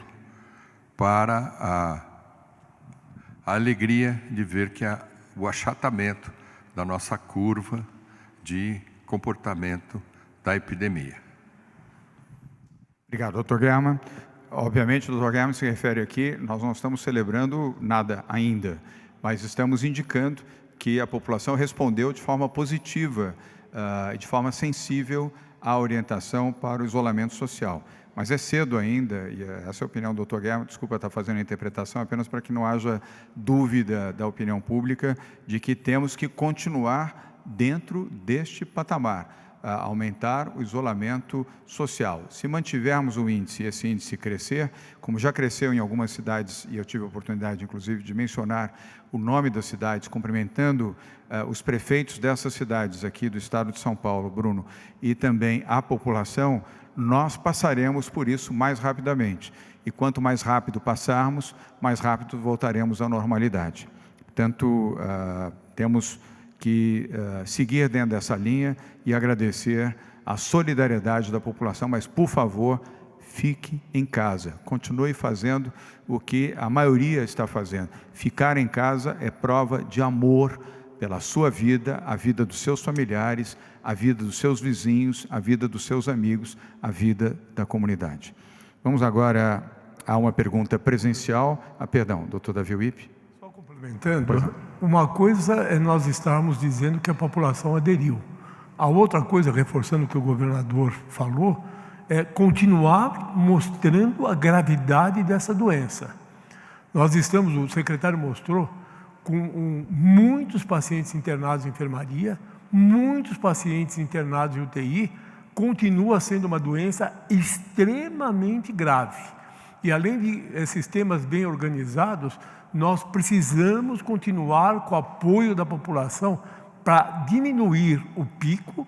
para a alegria de ver que o achatamento da nossa curva de comportamento da epidemia. Obrigado, doutor German. Obviamente, o doutor German se refere aqui, nós não estamos celebrando nada ainda, mas estamos indicando que a população respondeu de forma positiva e de forma sensível à orientação para o isolamento social. Mas é cedo ainda, e essa é a opinião do Dr. German, desculpa estar fazendo a interpretação, apenas para que não haja dúvida da opinião pública de que temos que continuar dentro deste patamar, aumentar o isolamento social. Se mantivermos o índice e esse índice crescer, como já cresceu em algumas cidades, e eu tive a oportunidade, inclusive, de mencionar o nome das cidades, cumprimentando os prefeitos dessas cidades aqui do estado de São Paulo, Bruno, e também a população, nós passaremos por isso mais rapidamente. E quanto mais rápido passarmos, mais rápido voltaremos à normalidade. Portanto, temos que seguir dentro dessa linha e agradecer a solidariedade da população, mas, por favor, fique em casa. Continue fazendo o que a maioria está fazendo. Ficar em casa é prova de amor pela sua vida, a vida dos seus familiares, a vida dos seus vizinhos, a vida dos seus amigos, a vida da comunidade. Vamos agora a uma pergunta presencial. Perdão, doutor Davi Wippe. Só complementando, uma coisa é nós estarmos dizendo que a população aderiu. A outra coisa, reforçando o que o governador falou, é continuar mostrando a gravidade dessa doença. Nós estamos, o secretário mostrou, com muitos pacientes internados em enfermaria, muitos pacientes internados em UTI, continua sendo uma doença extremamente grave. E além de sistemas bem organizados, nós precisamos continuar com o apoio da população para diminuir o pico,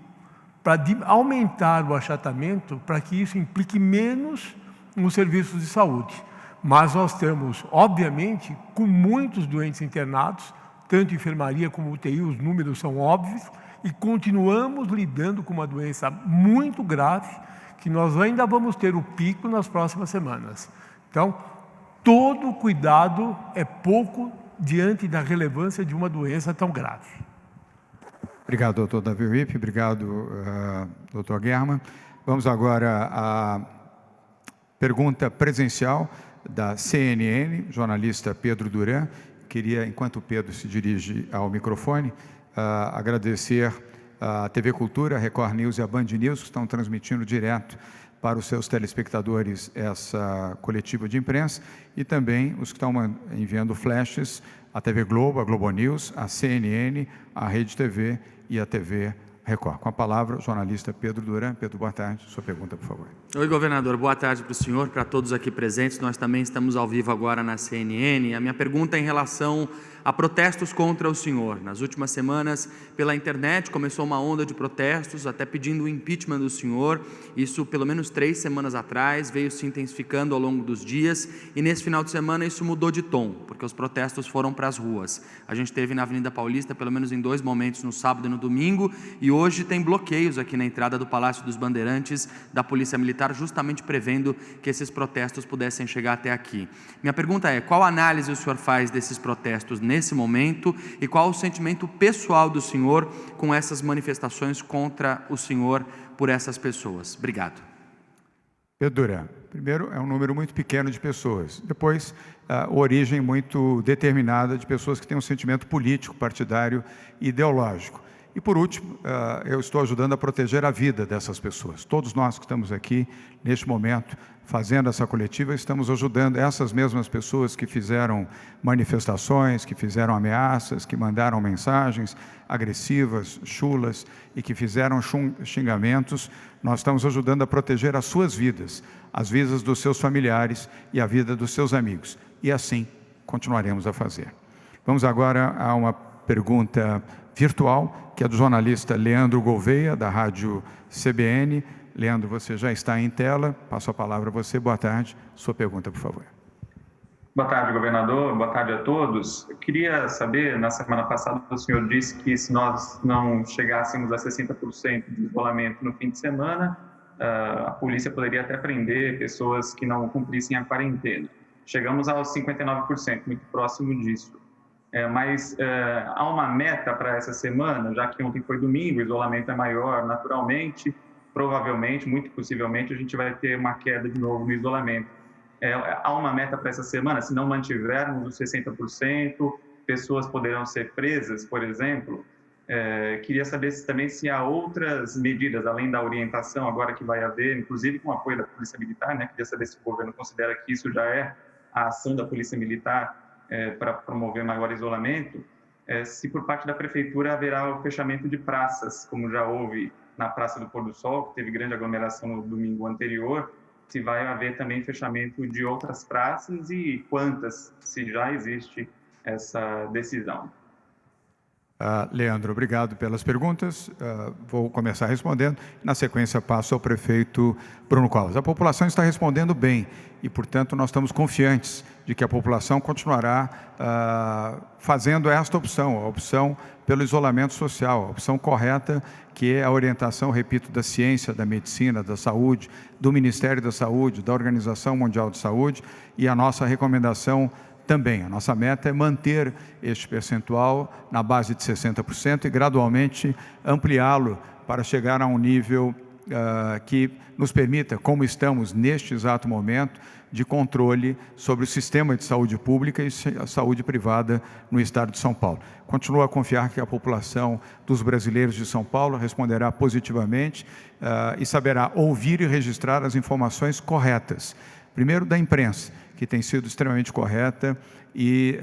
para aumentar o achatamento, para que isso implique menos nos serviços de saúde. Mas nós estamos, obviamente, com muitos doentes internados, tanto em enfermaria como UTI, os números são óbvios, e continuamos lidando com uma doença muito grave, que nós ainda vamos ter o pico nas próximas semanas. Então, todo cuidado é pouco diante da relevância de uma doença tão grave. Obrigado, doutor Davi Wippe. Obrigado, doutor German. Vamos agora Pergunta presencial da CNN, jornalista Pedro Duran. Queria, enquanto o Pedro se dirige ao microfone, agradecer a TV Cultura, a Record News e a Band News, que estão transmitindo direto para os seus telespectadores essa coletiva de imprensa, e também os que estão enviando flashes, a TV Globo, a Globo News, a CNN, a Rede TV e a TV Record. Com a palavra, o jornalista Pedro Duran. Pedro, boa tarde. Sua pergunta, por favor. Oi, governador. Boa tarde para o senhor, para todos aqui presentes. Nós também estamos ao vivo agora na CNN. A minha pergunta é em relação a protestos contra o senhor. Nas últimas semanas, pela internet, começou uma onda de protestos, até pedindo o impeachment do senhor. Isso, pelo menos 3 semanas atrás, veio se intensificando ao longo dos dias, e nesse final de semana isso mudou de tom, porque os protestos foram para as ruas. A gente teve na Avenida Paulista, pelo menos em 2 momentos, no sábado e no domingo, e hoje tem bloqueios aqui na entrada do Palácio dos Bandeirantes, da Polícia Militar, justamente prevendo que esses protestos pudessem chegar até aqui. Minha pergunta é: qual análise o senhor faz desses protestos nesse momento, e qual o sentimento pessoal do senhor com essas manifestações contra o senhor por essas pessoas? Obrigado. Pedro Duran, primeiro, é um número muito pequeno de pessoas. Depois, a origem muito determinada de pessoas que têm um sentimento político, partidário e ideológico. E, por último, eu estou ajudando a proteger a vida dessas pessoas. Todos nós que estamos aqui, neste momento, fazendo essa coletiva, estamos ajudando essas mesmas pessoas que fizeram manifestações, que fizeram ameaças, que mandaram mensagens agressivas, chulas e que fizeram xingamentos. Nós estamos ajudando a proteger as suas vidas, as vidas dos seus familiares e a vida dos seus amigos. E assim continuaremos a fazer. Vamos agora a uma pergunta virtual, que é do jornalista Leandro Gouveia, da Rádio CBN. Leandro, você já está em tela. Passo a palavra a você. Boa tarde. Sua pergunta, por favor. Boa tarde, governador. Boa tarde a todos. Eu queria saber, na semana passada o senhor disse que se nós não chegássemos a 60% de isolamento no fim de semana, a polícia poderia até prender pessoas que não cumprissem a quarentena. Chegamos aos 59%, muito próximo disso. Mas há uma meta para essa semana, já que ontem foi domingo, o isolamento é maior naturalmente, provavelmente, muito possivelmente, a gente vai ter uma queda de novo no isolamento. Há uma meta para essa semana? Se não mantivermos os 60%, pessoas poderão ser presas, por exemplo. Queria saber também se há outras medidas, além da orientação agora que vai haver, inclusive com o apoio da Polícia Militar, né? Queria saber se o governo considera que isso já é a ação da Polícia Militar para promover maior isolamento, se por parte da Prefeitura haverá o fechamento de praças, como já houve na Praça do Pôr do Sol, que teve grande aglomeração no domingo anterior, se vai haver também fechamento de outras praças e quantas, se já existe essa decisão. Leandro, obrigado pelas perguntas. Vou começar respondendo. Na sequência, passo ao prefeito Bruno Covas. A população está respondendo bem e, portanto, nós estamos confiantes de que a população continuará fazendo esta opção, a opção pelo isolamento social, a opção correta, que é a orientação, repito, da ciência, da medicina, da saúde, do Ministério da Saúde, da Organização Mundial de Saúde, e a nossa recomendação também. A nossa meta é manter este percentual na base de 60% e gradualmente ampliá-lo para chegar a um nível que nos permita, como estamos neste exato momento, de controle sobre o sistema de saúde pública e a saúde privada no estado de São Paulo. Continuo a confiar que a população dos brasileiros de São Paulo responderá positivamente e saberá ouvir e registrar as informações corretas. Primeiro, da imprensa, que tem sido extremamente correta e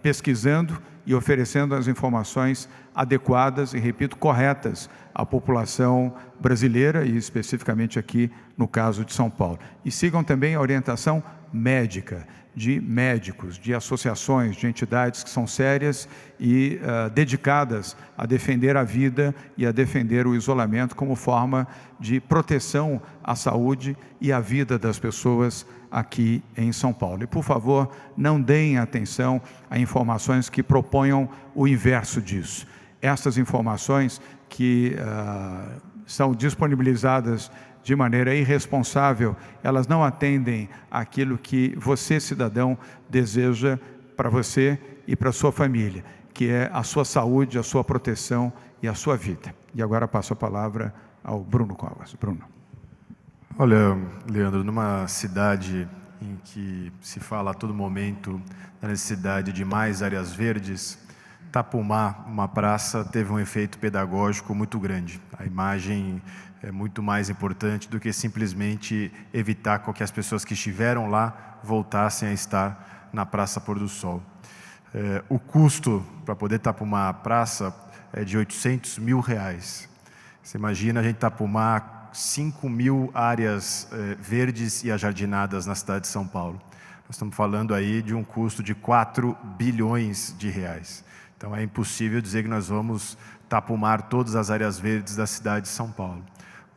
pesquisando e oferecendo as informações adequadas e, repito, corretas à população brasileira e especificamente aqui no caso de São Paulo. E sigam também a orientação médica de médicos, de associações, de entidades que são sérias e dedicadas a defender a vida e a defender o isolamento como forma de proteção à saúde e à vida das pessoas aqui em São Paulo. E, por favor, não deem atenção a informações que proponham o inverso disso. Essas informações que são disponibilizadas de maneira irresponsável, elas não atendem àquilo que você, cidadão, deseja para você e para a sua família, que é a sua saúde, a sua proteção e a sua vida. E agora passo a palavra ao Bruno Covas. Bruno. Olha, Leandro, numa cidade em que se fala a todo momento da necessidade de mais áreas verdes, Tapumá, uma praça, teve um efeito pedagógico muito grande. A imagem é muito mais importante do que simplesmente evitar que as pessoas que estiveram lá voltassem a estar na Praça Pôr do Sol. O custo para poder tapumar a praça é de R$800 mil. Você imagina a gente tapumar 5.000 áreas verdes e ajardinadas na cidade de São Paulo. Nós estamos falando aí de um custo de R$4 bilhões. Então é impossível dizer que nós vamos tapumar todas as áreas verdes da cidade de São Paulo.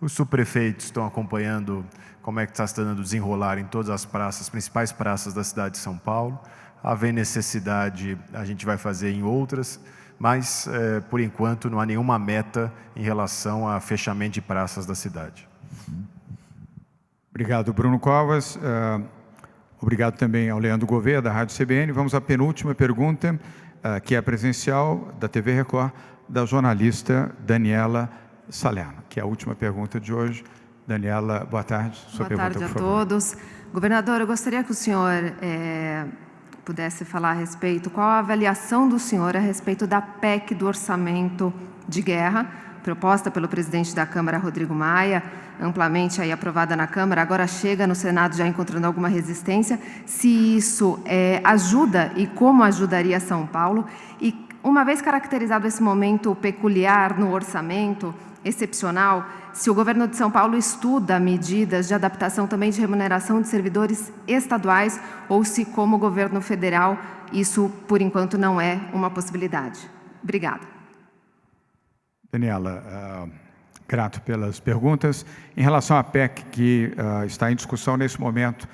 Os subprefeitos estão acompanhando como é que está se dando desenrolar em todas as praças, as principais praças da cidade de São Paulo. Havendo necessidade, a gente vai fazer em outras, mas, por enquanto, não há nenhuma meta em relação a fechamento de praças da cidade. Obrigado, Bruno Covas. Obrigado também ao Leandro Gouveia, da Rádio CBN. Vamos à penúltima pergunta, que é presencial, da TV Record, da jornalista Daniela Salerno, que é a última pergunta de hoje. Daniela, boa tarde. Boa tarde a todos. Governador, eu gostaria que o senhor pudesse falar a respeito, qual a avaliação do senhor a respeito da PEC do orçamento de guerra, proposta pelo presidente da Câmara, Rodrigo Maia, amplamente aí aprovada na Câmara, agora chega no Senado já encontrando alguma resistência, se isso ajuda e como ajudaria São Paulo, e uma vez caracterizado esse momento peculiar no orçamento, excepcional, se o governo de São Paulo estuda medidas de adaptação também de remuneração de servidores estaduais ou se, como governo federal, isso, por enquanto, não é uma possibilidade. Obrigada. Daniela, grato pelas perguntas. Em relação à PEC que está em discussão nesse momento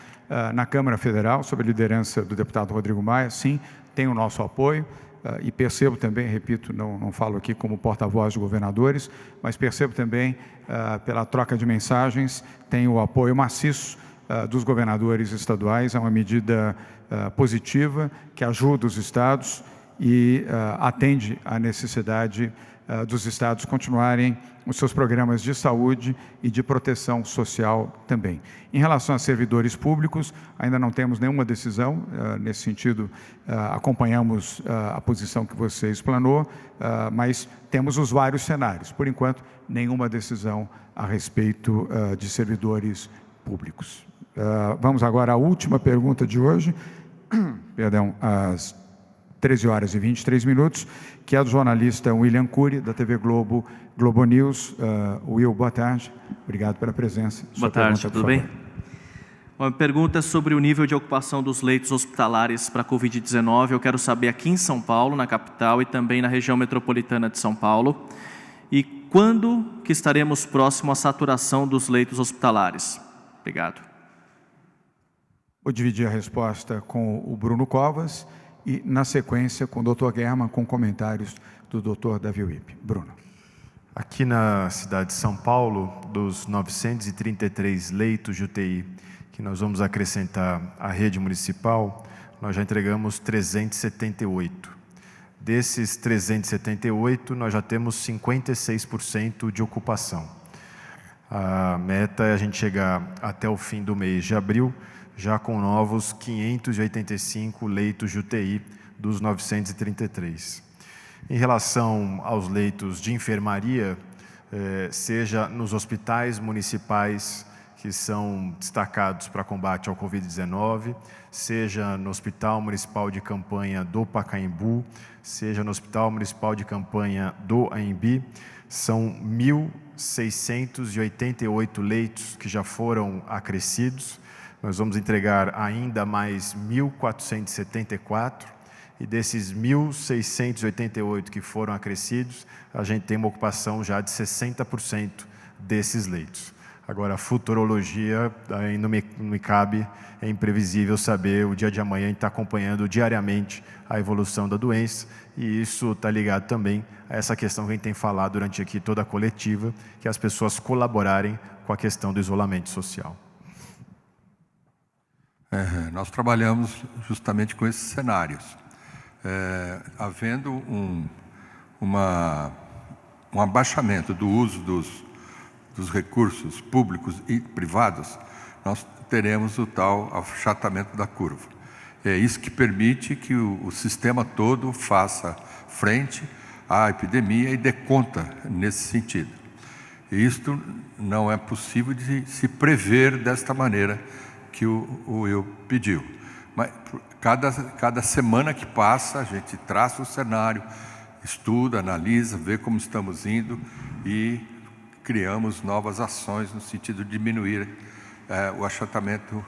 na Câmara Federal, sob a liderança do deputado Rodrigo Maia, sim, tem o nosso apoio. E percebo também, repito, não falo aqui como porta-voz de governadores, mas percebo também, pela troca de mensagens, tem o apoio maciço dos governadores estaduais. É uma medida positiva que ajuda os estados e atende à necessidade dos estados continuarem os seus programas de saúde e de proteção social também. Em relação a servidores públicos, ainda não temos nenhuma decisão. Nesse sentido, acompanhamos a posição que você explanou, mas temos os vários cenários. Por enquanto, nenhuma decisão a respeito de servidores públicos. Vamos agora à última pergunta de hoje, perdão, às 13h23, que é do jornalista William Cury, da TV Globo, Globo News. Will, boa tarde. Obrigado pela presença. Boa tarde, tudo bem? Uma pergunta sobre o nível de ocupação dos leitos hospitalares para a Covid-19. Eu quero saber aqui em São Paulo, na capital, e também na região metropolitana de São Paulo. E quando que estaremos próximo à saturação dos leitos hospitalares? Obrigado. Vou dividir a resposta com o Bruno Covas e, na sequência, com o Dr. German, com comentários do Dr. Davi Wippe. Bruno. Aqui na cidade de São Paulo, dos 933 leitos de UTI que nós vamos acrescentar à rede municipal, nós já entregamos 378. Desses 378, nós já temos 56% de ocupação. A meta é a gente chegar até o fim do mês de abril, já com novos 585 leitos de UTI dos 933. Em relação aos leitos de enfermaria, seja nos hospitais municipais que são destacados para combate ao Covid-19, seja no Hospital Municipal de Campanha do Pacaembu, seja no Hospital Municipal de Campanha do Anhembi, são 1.688 leitos que já foram acrescidos. Nós vamos entregar ainda mais 1.474, e desses 1.688 que foram acrescidos, a gente tem uma ocupação já de 60% desses leitos. Agora, a futurologia aí não me cabe, é imprevisível saber. O dia de amanhã a gente está acompanhando diariamente a evolução da doença, e isso está ligado também a essa questão que a gente tem falado durante aqui toda a coletiva, que é as pessoas colaborarem com a questão do isolamento social. Nós trabalhamos justamente com esses cenários. Havendo um abaixamento do uso dos recursos públicos e privados, nós teremos o tal achatamento da curva. É isso que permite que o sistema todo faça frente à epidemia e dê conta nesse sentido. E isto não é possível de se prever desta maneira que o Will pediu. Mas cada semana que passa, a gente traça o cenário, estuda, analisa, vê como estamos indo e criamos novas ações no sentido de diminuir o achatamento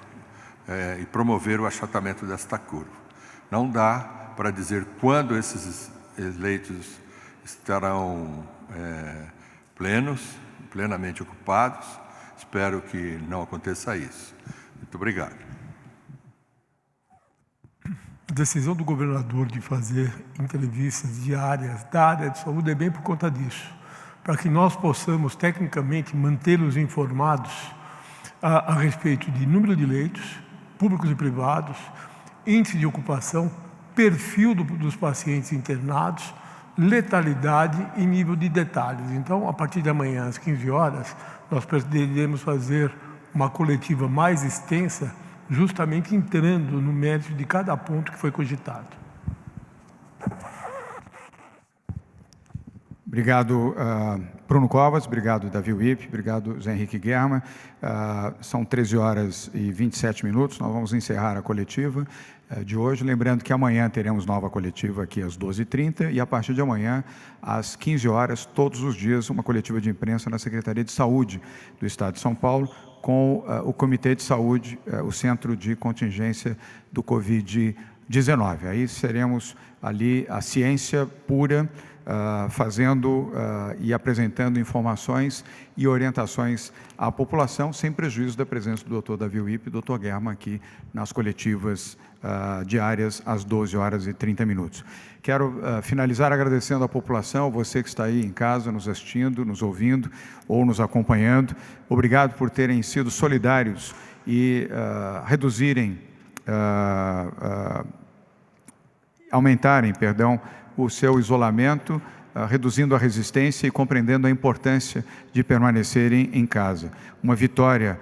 e promover o achatamento desta curva. Não dá para dizer quando esses leitos estarão plenamente ocupados. Espero que não aconteça isso. Muito obrigado. A decisão do governador de fazer entrevistas diárias da área de saúde é bem por conta disso, para que nós possamos, tecnicamente, mantê-los informados a respeito de número de leitos, públicos e privados, índice de ocupação, perfil dos pacientes internados, letalidade e nível de detalhes. Então, a partir de amanhã, às 15 horas, nós pretendemos fazer uma coletiva mais extensa, justamente entrando no mérito de cada ponto que foi cogitado. Obrigado, Bruno Covas, obrigado, Davi Wipp, obrigado, Zé Henrique Guerra. São 13 horas e 27 minutos, nós vamos encerrar a coletiva de hoje, lembrando que amanhã teremos nova coletiva aqui às 12h30 e a partir de amanhã, às 15 horas, todos os dias, uma coletiva de imprensa na Secretaria de Saúde do Estado de São Paulo, com o Comitê de Saúde, o Centro de Contingência do Covid-19. Aí seremos ali a ciência pura, fazendo e apresentando informações e orientações à população, sem prejuízo da presença do Dr. Davi Wipp e do Dr. Guerra aqui nas coletivas diárias às 12h30. Quero finalizar agradecendo à população, você que está aí em casa nos assistindo, nos ouvindo ou nos acompanhando. Obrigado por terem sido solidários e aumentarem, o seu isolamento, reduzindo a resistência e compreendendo a importância de permanecerem em casa. Uma vitória,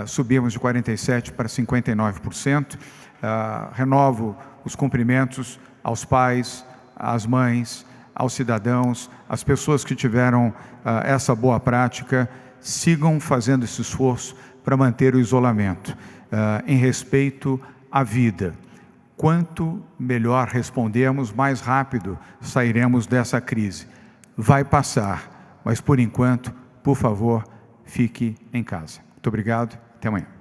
subimos de 47% para 59%. Renovo os cumprimentos aos pais, às mães, aos cidadãos, às pessoas que tiveram essa boa prática, sigam fazendo esse esforço para manter o isolamento, em respeito à vida. Quanto melhor respondermos, mais rápido sairemos dessa crise. Vai passar, mas por enquanto, por favor, fique em casa. Muito obrigado, até amanhã.